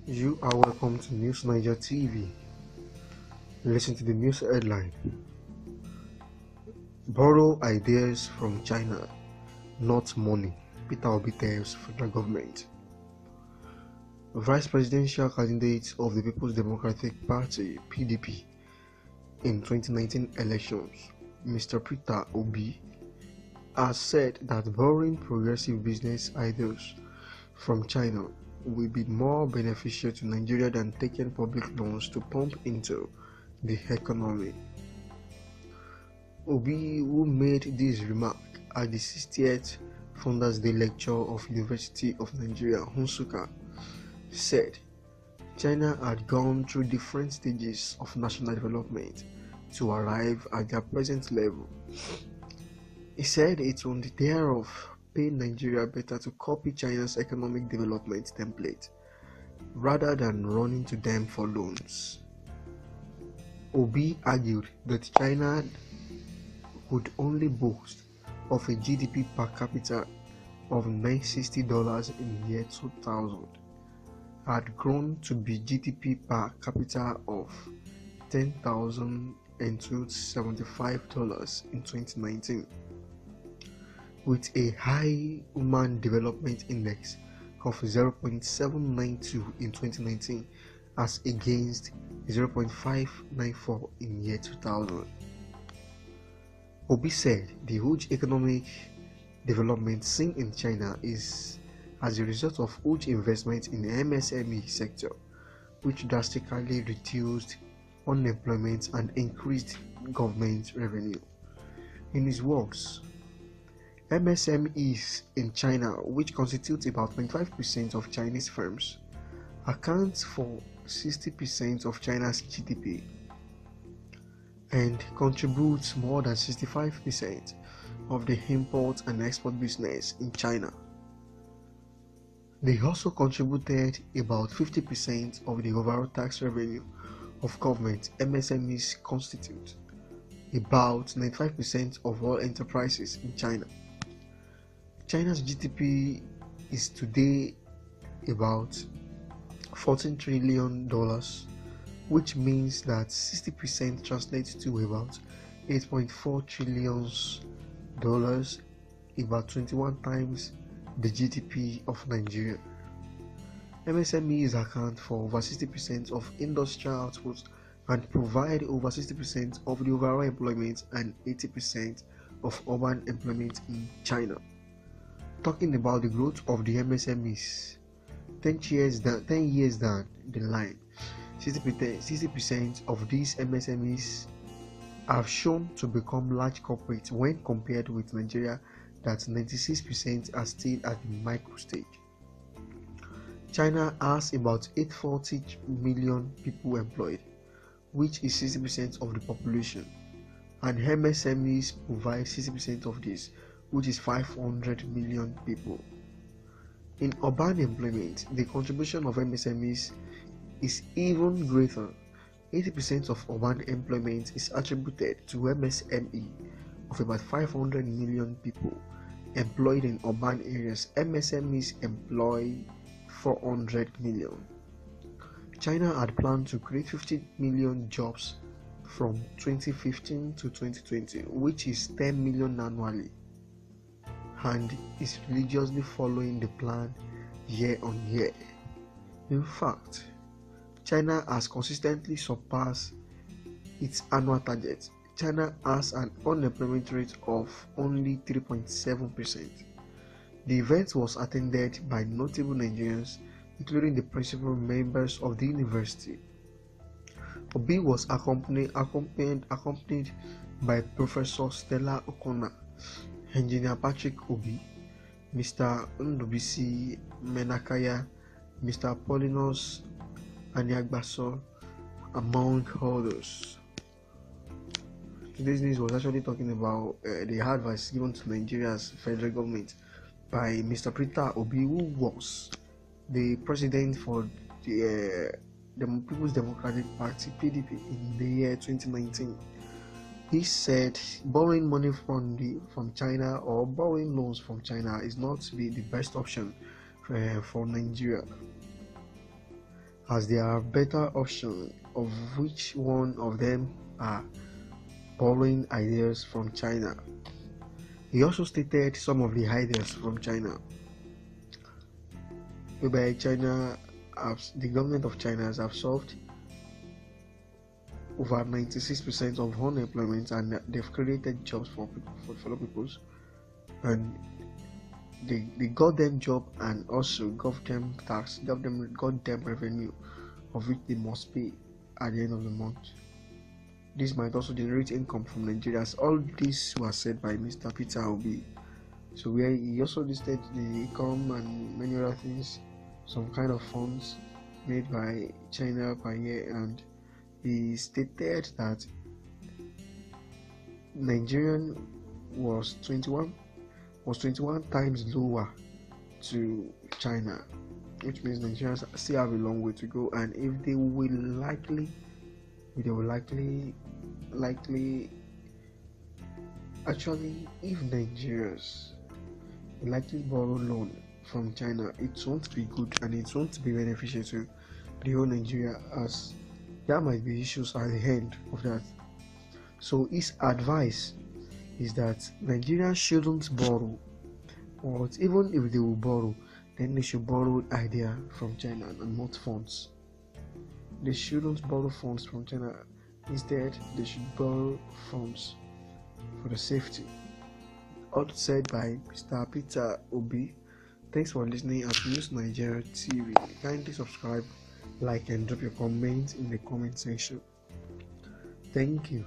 You are welcome to News Niger TV. Listen to the news headline. Borrow ideas from China, not money. Peter Obi tells federal government. Vice presidential candidate of the People's Democratic Party (PDP) in 2019 elections, Mr. Peter Obi, has said that borrowing progressive business ideas from China will be more beneficial to Nigeria than taking public loans to pump into the economy. Obi, who made this remark at the 60th Founders Day lecture of University of Nigeria, Nsukka, said China had gone through different stages of national development to arrive at their present level. He said it would thereof pay Nigeria better to copy China's economic development template rather than running to them for loans. Obi argued that China would only boast of a GDP per capita of $960 in the year 2000, had grown to be GDP per capita of $10,275 in 2019, with a high Human Development Index of 0.792 in 2019 as against 0.594 in year 2000. Obi said the huge economic development seen in China is as a result of huge investment in the MSME sector, which drastically reduced unemployment and increased government revenue. In his words, MSMEs in China, which constitute about 25% of Chinese firms, account for 60% of China's GDP and contributes more than 65% of the import and export business in China. They also contributed about 50% of the overall tax revenue of government. MSMEs constitute about 95% of all enterprises in China. China's GDP is today about $14 trillion, which means that 60% translates to about $8.4 trillion, about 21 times the GDP of Nigeria. MSMEs account for over 60% of industrial output and provide over 60% of the overall employment and 80% of urban employment in China. Talking about the growth of the MSMEs, 10 years down the line, 60% of these MSMEs have shown to become large corporates when compared with Nigeria, that 96% are still at the micro stage. China has about 840 million people employed, which is 60% of the population, and MSMEs provide 60% of this, which is 500 million people. In urban employment, the contribution of MSMEs is even greater. 80% of urban employment is attributed to MSME. Of about 500 million people employed in urban areas, MSMEs employ 400 million. China had planned to create 50 million jobs from 2015 to 2020, which is 10 million annually, and is religiously following the plan year on year. In fact, China has consistently surpassed its annual target. China has an unemployment rate of only 3.7%. The event was attended by notable Nigerians, including the principal members of the university. Obi was accompanied by Professor Stella Okona, Engineer Patrick Obi, Mr. Ndubisi Menakaya, Mr. Paulinus Aniagbaso, among others. Today's news was actually talking about the advice given to Nigeria's federal government by Mr. Peter Obi, who was the president for the People's Democratic Party (PDP) in the year 2019. He said borrowing money from China or borrowing loans from China is not the best option for Nigeria. as there are better options, of which one of them are borrowing ideas from China. He also stated some of the ideas from China, whereby the government of China has absorbed over 96% of unemployment, and they've created jobs for people, for fellow peoples, and they got them job and also got them tax, got them revenue, of which they must pay at the end of the month. This might also generate income from Nigeria. As all this was said by Mr. Peter Obi. So where he also listed the income and many other things, some kind of funds made by China per year, and he stated that Nigerian was 21 times lower to China, which means Nigerians still have a long way to go, and if they will likely actually, if Nigerians likely borrow loan from China, it won't be good and it won't be beneficial to the whole Nigeria, as there might be issues at the end of that. So his advice is that Nigerians shouldn't borrow, but even if they will borrow, then they should borrow idea from China and not funds. They shouldn't borrow funds from China. Instead, they should borrow funds for the safety. All said by Mr. Peter Obi. Thanks for listening at News Nigeria TV. Kindly subscribe, like, and drop your comments in the comment section. Thank you.